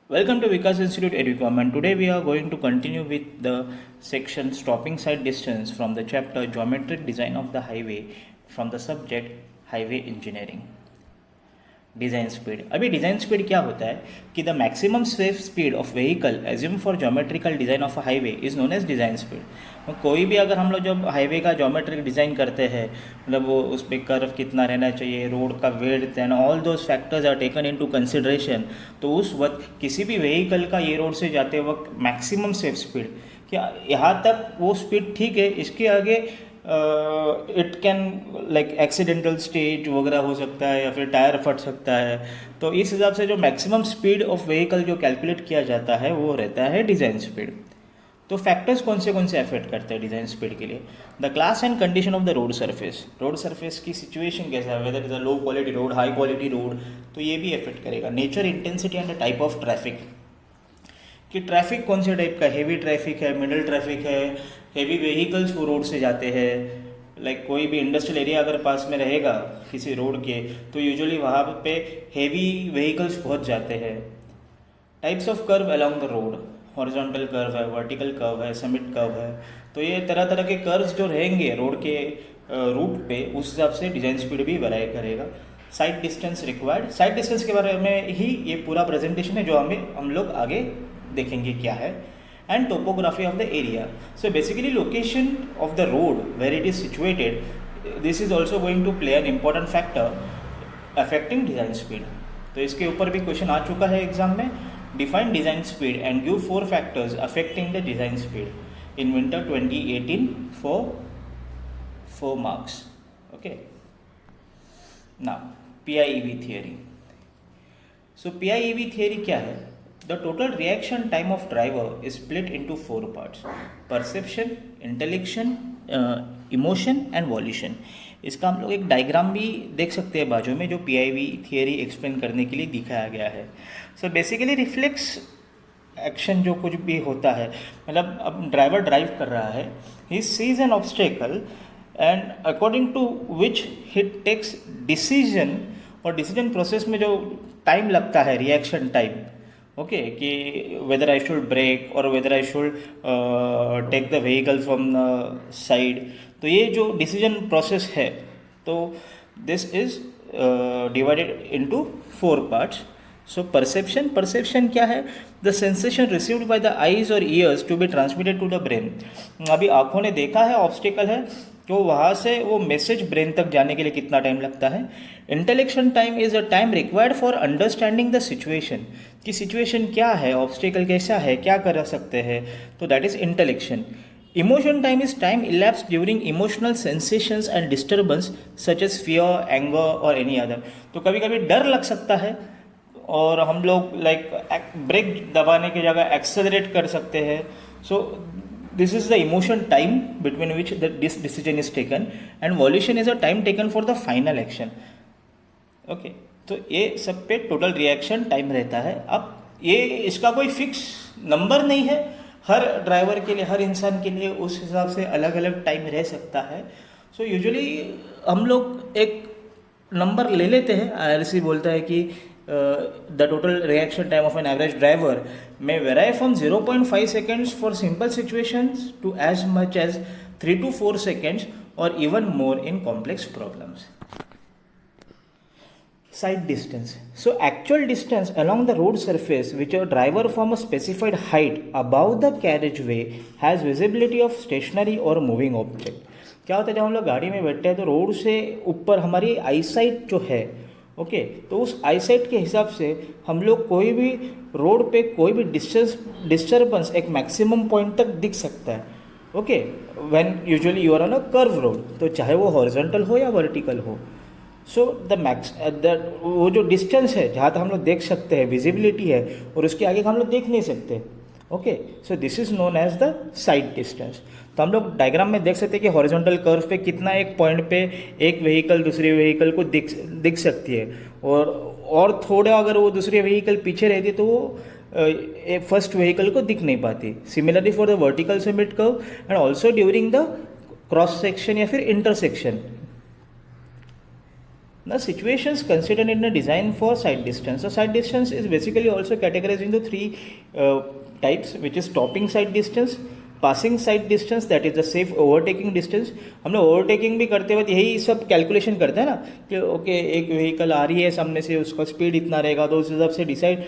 Welcome to Vikas Institute Educom, and today we are going to continue with the section stopping side distance from the chapter Geometric Design of the Highway from the subject Highway Engineering. Design speed. अभी design speed क्या होता है कि the maximum safe speed of vehicle assume for geometrical design of a highway is known as design speed. कोई भी अगर हम लोग जब हाईवे का ज्योमेट्रिक डिज़ाइन करते हैं, मतलब वो उस पर कर्व कितना रहना चाहिए, रोड का width and all those factors are taken into consideration. तो उस वक्त किसी भी व्हीकल का ये रोड से जाते वक्त मैक्सिमम सेफ स्पीड क्या, यहाँ तक वो स्पीड ठीक है, इसके आगे it can like accidental stage वगैरह हो सकता है या फिर टायर फट सकता है. तो इस हिसाब से जो मैक्सिमम स्पीड ऑफ व्हीकल जो कैलकुलेट किया जाता है वो रहता है डिज़ाइन स्पीड. तो फैक्टर्स कौन से अफेक्ट करते हैं डिज़ाइन स्पीड के लिए? The class and condition of the road surface. Road surface की सिचुएशन कैसा है, whether is a low quality road, high quality road, तो ये भी अफेक्ट करेगा. Nature, intensity and the type of traffic, कि ट्रैफिक कौन से टाइप का, हेवी ट्रैफिक है, मिडिल ट्रैफिक है, हेवी व्हीकल्स वो रोड से जाते हैं. लाइक कोई भी इंडस्ट्रियल एरिया अगर पास में रहेगा किसी रोड के, तो यूजुअली वहाँ पे हेवी व्हीकल्स पहुँच जाते हैं. Types of curve along the road, horizontal curve है, वर्टिकल कर्व है, समिट कर्व है. तो ये तरह तरह के कर्व्स जो रहेंगे रोड के रूट पे, उस हिसाब से डिज़ाइन स्पीड भी वेरी करेगा. Side distance required. Side distance के बारे में ही ये पूरा प्रेजेंटेशन है जो हम लोग आगे देखेंगे क्या है. And topography of the area. So basically location of the road where it is situated, this is also going to play an important factor affecting design speed. तो इसके ऊपर भी क्वेश्चन आ चुका है एग्जाम में. Define design speed and give 4 factors affecting the design speed in winter 2018 for 4 marks. Okay, now PIEV theory. So PIEV theory क्या है? The total reaction time of driver is split into 4 parts: perception, intellection, emotion and volition. इसका हम लोग एक diagram भी देख सकते हैं बाजू में, जो PIV थियरी एक्सप्लेन करने के लिए दिखाया गया है. सो बेसिकली रिफ्लेक्स एक्शन जो कुछ भी होता है, मतलब अब ड्राइवर ड्राइव कर रहा है, he sees an obstacle and according to which he takes decision. और डिसीजन प्रोसेस में जो टाइम लगता है, रिएक्शन टाइम, ओके, कि वेदर आई शुड ब्रेक और whether I should take the vehicle from side. तो ये जो डिसीजन प्रोसेस है, तो this is divided into 4 parts. So perception क्या है? The sensation received by the eyes और ears to be transmitted to the brain. अभी आँखों ने देखा है ऑब्स्टिकल है, तो वहाँ से वो मैसेज ब्रेन तक जाने के लिए कितना टाइम लगता है. Intellection time is a time required for understanding the situation, कि सिचुएशन क्या है, ऑब्स्टिकल कैसा है, क्या कर सकते हैं, तो that is intellection. Emotion time is time elapse during emotional sensations and disturbance such as fear, anger और एनी अदर. तो कभी कभी डर लग सकता है और हम लोग लाइक ब्रेक दबाने की जगह एक्सेलरेट कर सकते हैं. सो this is the emotion time between which this decision is taken, and volition is a time taken for the final action. Okay, तो ये सब पे टोटल रिएक्शन टाइम रहता है. अब ये इसका कोई फिक्स नंबर नहीं है, हर ड्राइवर के लिए, हर इंसान के लिए उस हिसाब से अलग अलग टाइम रह सकता है. सो यूजुअली हम लोग एक नंबर ले लेते हैं. IRC बोलता है कि the total reaction time of an average driver may vary from 0.5 seconds for simple situations to as much as 3 to 4 seconds or even more in complex problems. Side distance. So actual distance along the road surface which a driver from a specified height above the carriageway has visibility of stationary or moving object. क्या होता है जब हम लोग गाड़ी में बैठते हैं तो रोड से ऊपर हमारी आईसाइट जो है, ओके, तो उस आईसाइट के हिसाब से हम लोग कोई भी रोड पे कोई भी डिस्टर्बेंस एक मैक्सिमम पॉइंट तक दिख सकता है. Okay, when usually you are on a curve road, तो चाहे वो हॉरिजॉन्टल हो या वर्टिकल हो. सो वो जो डिस्टेंस है जहाँ तक हम लोग देख सकते हैं, विजिबिलिटी है, और उसके आगे हम लोग देख नहीं सकते. Okay, so this is known as the sight distance. तो हम लोग डायग्राम में देख सकते हैं कि हॉरिजॉन्टल कर्व पे कितना एक पॉइंट पे एक व्हीकल दूसरे व्हीकल को दिख सकती है, और थोड़ा अगर वो दूसरी व्हीकल पीछे रहती तो वो फर्स्ट व्हीकल को दिख नहीं पाती. Similarly for the vertical summit curve and also during the cross section या फिर intersection. Now, situations considered in the design for sight distance. So, sight distance is basically also categorized into three types, which is stopping sight distance, passing side distance, that is the safe overtaking distance. हम लोग overtaking भी करते वक्त यही सब calculation करते हैं ना कि ओके एक व्हीकल आ रही है सामने से, उसका स्पीड इतना रहेगा, तो उस हिसाब से डिसाइड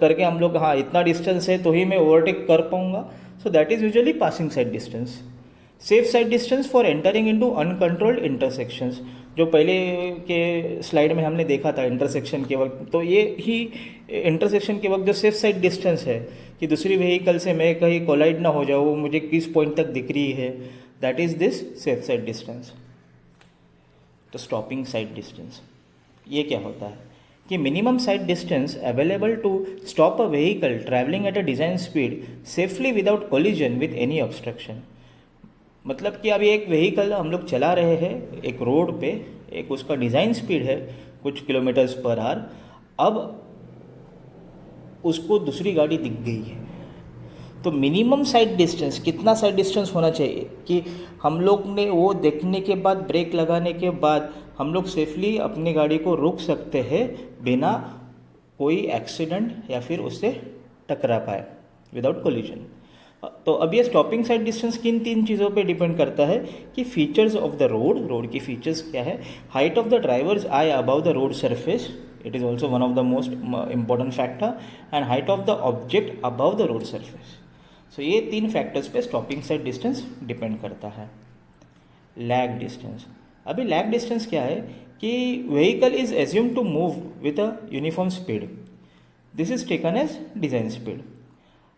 करके हम लोग हाँ इतना डिस्टेंस है तो ही मैं ओवरटेक कर पाऊँगा. So that is usually passing side distance. Safe sight distance for entering into uncontrolled intersections, जो पहले के स्लाइड में हमने देखा था इंटरसेक्शन के वक्त, तो ये ही इंटरसेक्शन के वक्त जो सेफ साइड डिस्टेंस है कि दूसरी व्हीकल से मैं कहीं कोलाइड ना हो जाऊँ, वो मुझे किस पॉइंट तक दिख रही है, that is this safe sight distance. तो स्टॉपिंग साइड डिस्टेंस ये क्या होता है कि minimum sight distance available to stop a vehicle travelling at a design speed safely without collision with any obstruction. मतलब कि अभी एक व्हीकल हम लोग चला रहे हैं एक रोड पे, एक उसका डिज़ाइन स्पीड है कुछ किलोमीटर्स पर आवर, अब उसको दूसरी गाड़ी दिख गई है, तो मिनिमम साइड डिस्टेंस कितना साइड डिस्टेंस होना चाहिए कि हम लोग ने वो देखने के बाद, ब्रेक लगाने के बाद हम लोग सेफली अपनी गाड़ी को रोक सकते हैं बिना कोई एक्सीडेंट या फिर उससे टकरा पाए, विदाउट कोलिजन. तो अब ये स्टॉपिंग साइड डिस्टेंस किन तीन चीज़ों पे डिपेंड करता है कि फीचर्स ऑफ द रोड की फीचर्स क्या है, height of the driver's eye above the road surface, it is also one of the most important factor, and height of the object above the road surface. So ये तीन factors पे stopping sight distance depend करता है. Lag distance. अभी lag distance क्या है कि vehicle is assume to move with a uniform speed, this is taken as design speed.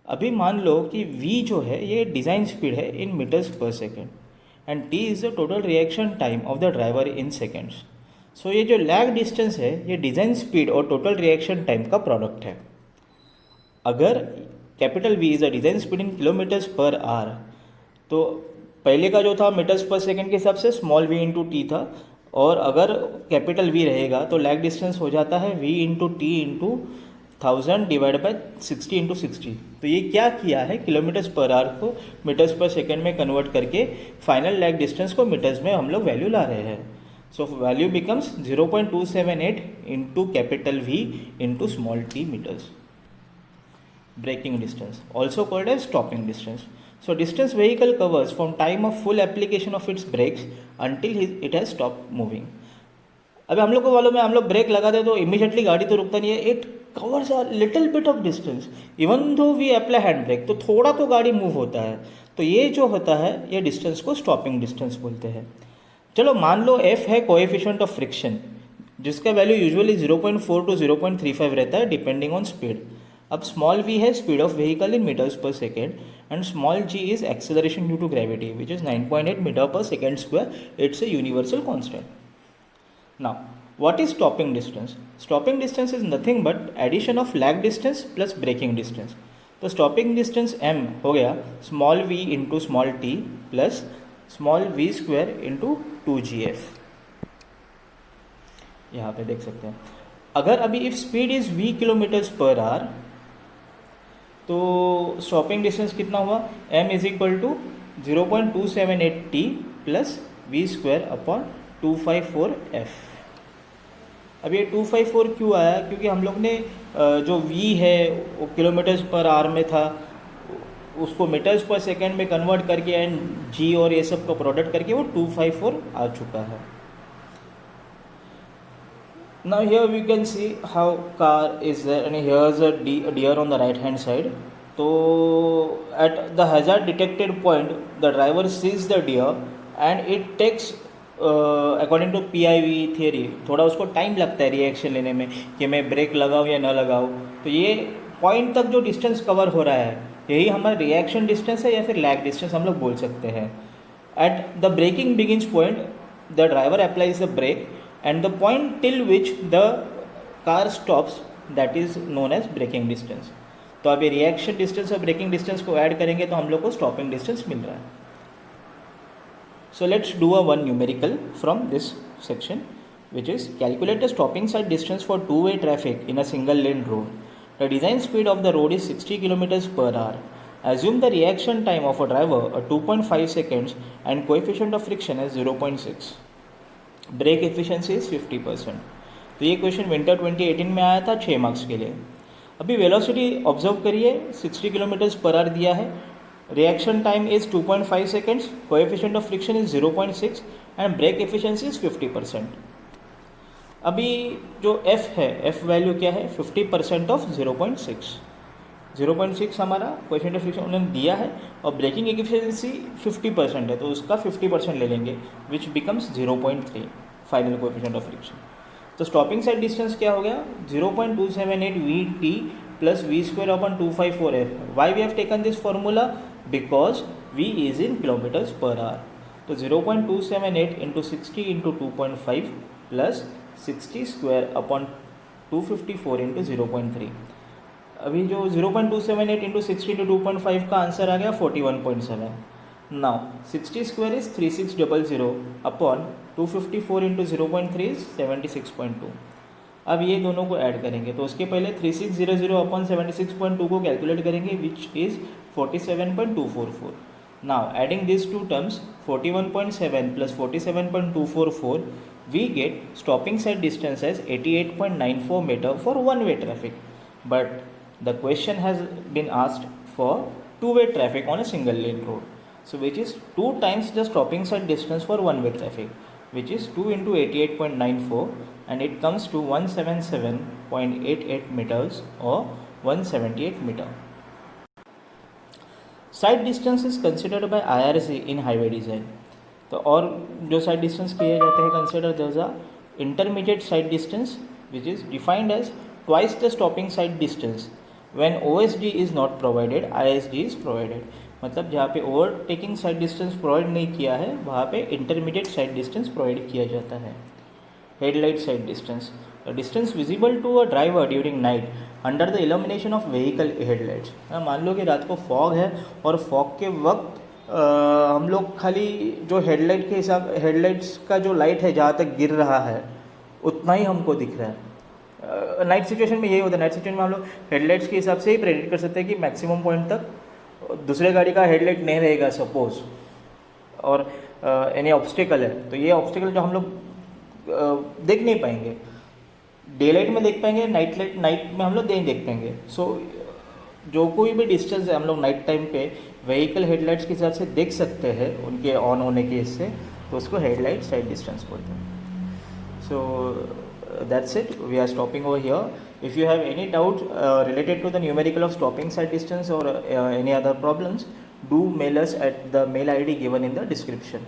अभी मान लो कि v जो है ये डिज़ाइन स्पीड है in metres per second and t is the total reaction time of the driver in seconds. So ये जो लैग डिस्टेंस है ये डिज़ाइन स्पीड और टोटल रिएक्शन टाइम का प्रोडक्ट है. अगर capital V is a design speed in kilometres per hour, तो पहले का जो था मीटर्स पर सेकेंड के हिसाब से स्मॉल v इंटू टी था, और अगर कैपिटल V रहेगा तो लैग डिस्टेंस हो जाता है v into T into 1000 divide by 60 into 60. तो ये क्या किया है, किलोमीटर्स पर आवर को मीटर्स पर सेकेंड में कन्वर्ट करके फाइनल लैग डिस्टेंस को मीटर्स में हम लोग वैल्यू ला रहे हैं. So value becomes 0.278 into capital V into small t metres. Braking distance also called as stopping distance. So distance vehicle covers from time of full application of its brakes until it has stopped moving. अभी हम लोग को मालूम है, हम लोग break लगा दे तो इमीडिएटली गाड़ी तो रुकता नहीं है, it covers a little bit of distance even though we apply hand brake, तो थोड़ा तो गाड़ी मूव होता है. तो ये जो होता है ये डिस्टेंस को स्टॉपिंग डिस्टेंस बोलते हैं. चलो मान लो f है कोएफिशिएंट ऑफ फ्रिक्शन, जिसका वैल्यू यूजुअली 0.4 टू 0.35 रहता है डिपेंडिंग ऑन स्पीड. अब स्मॉल v है speed of vehicle in metres per second, and small g is acceleration due to gravity which is 9.8 metre per second square. It's a universal constant. Now, what is stopping distance? Stopping distance is nothing but addition of lag distance plus braking distance. तो stopping distance m हो गया small v into small t plus small v square into 2gf. यहाँ पे देख सकते हैं, अगर अभी if speed is v kilometres per hour, तो stopping distance कितना हुआ, m is equal to 0.278 t plus v square upon 254f. अब ये 254 क्यों आया, क्योंकि हम लोग ने जो v है वो किलोमीटर्स पर आवर में था, उसको मीटर्स पर सेकेंड में कन्वर्ट करके एंड g और ये सब का प्रोडक्ट करके वो 254 आ चुका है. Now here we can see how car is there and here's a deer on the right hand side. तो at the hazard detected point the driver sees the deer and it takes according to PIV theory थोड़ा उसको time लगता है reaction लेने में कि मैं break लगाऊँ या न लगाऊँ. तो ये पॉइंट तक जो डिस्टेंस कवर हो रहा है यही हमारा रिएक्शन डिस्टेंस है या फिर लैग डिस्टेंस हम लोग बोल सकते हैं. At the braking begins point the driver applies the brake and the point till which the car stops, that is known as braking distance. तो अभी रिएक्शन डिस्टेंस और ब्रेकिंग डिस्टेंस को ऐड करेंगे तो हम लोग को स्टॉपिंग डिस्टेंस मिल रहा है. So let's do a one numerical from this section, which is calculate the stopping side distance for two-way traffic in a single lane road. The design speed of the road is 60 km per hour. Assume the reaction time of a driver 2.5 seconds and coefficient of friction as 0.6. Brake efficiency is 50%। तो ये question winter 2018 में आया था 6 marks के लिए। अभी velocity observe करिए, 60 kilometres per hour दिया है, reaction time is 2.5 seconds, coefficient of friction is 0.6 and brake efficiency is 50%। अभी जो F है, F वैल्यू क्या है, 50% ऑफ 0.6। 0.6 हमारा कोएफिशिएंट ऑफ फ्रिक्शन उन्होंने दिया है और ब्रेकिंग एफिशिएंसी 50% है, तो उसका 50% ले लेंगे, which becomes 0.3 final coefficient of friction. तो स्टॉपिंग साइड डिस्टेंस क्या हो गया, 0.278 VT plus V square upon 254 F। Why we have taken this formula, because V is in kilometres per hour. तो 0.278 into 60 into 2.5 plus 60 square upon 254 into 0.3। अभी जो 0.278 into 60 into 2.5 का answer आ गया 41.7। Now 60 square is 3600 upon 254 into 0.3 is 76.2। अब ये दोनों को add करेंगे, तो उसके पहले 3600 अपॉन 76.2 को कैलकुलेट करेंगे, which is 47.244। Now adding this two terms, 41.7 plus 47.244, we get stopping side distance as 88.94 meter for one-way traffic. But the question has been asked for two-way traffic on a single lane road. So which is 2 times the stopping side distance for one-way traffic, which is 2 into 88.94, and it comes to 177.88 meters or 178 meter. Side distance is considered by IRC in highway design. तो और जो side distance किए जाते हैं, consider there a intermediate sight distance which is defined as twice the stopping sight distance when OSD is not provided, ISD is provided. मतलब जहाँ पे overtaking side distance provide नहीं किया है, वहाँ पे इंटरमीडिएट साइड डिस्टेंस प्रोवाइड किया जाता है। Headlight sight distance, distance visible to a driver during night under the illumination of vehicle headlights. मान लो कि रात को फॉग है और फॉग के वक्त हम लोग खाली जो हेडलाइट के हिसाब, हेडलाइट्स का जो लाइट है जहाँ तक गिर रहा है उतना ही हमको दिख रहा है। नाइट सिचुएशन में यही होता है, नाइट सिचुएशन में हम लोग हेडलाइट्स के हिसाब से ही प्रेडिक्ट कर सकते हैं कि मैक्सिमम पॉइंट तक दूसरे गाड़ी का हेडलाइट नहीं रहेगा सपोज, और एनी ऑब्स्टिकल है, तो ये ऑब्स्टिकल जो हम लोग देख नहीं पाएंगे, डे लाइट में देख पाएंगे, नाइट में हम लोग नहीं देख पाएंगे। सो जो कोई भी डिस्टेंस है हम लोग नाइट टाइम पे व्हीकल हेडलाइट्स के हिसाब से देख सकते हैं उनके ऑन होने के हिस्से, तो उसको हेडलाइट साइड डिस्टेंस बोलते हैं। So that's it, we are stopping over here. If you have any doubt related to the numerical of stopping sight distance और any other problems, do mail us at the mail ID given in the description.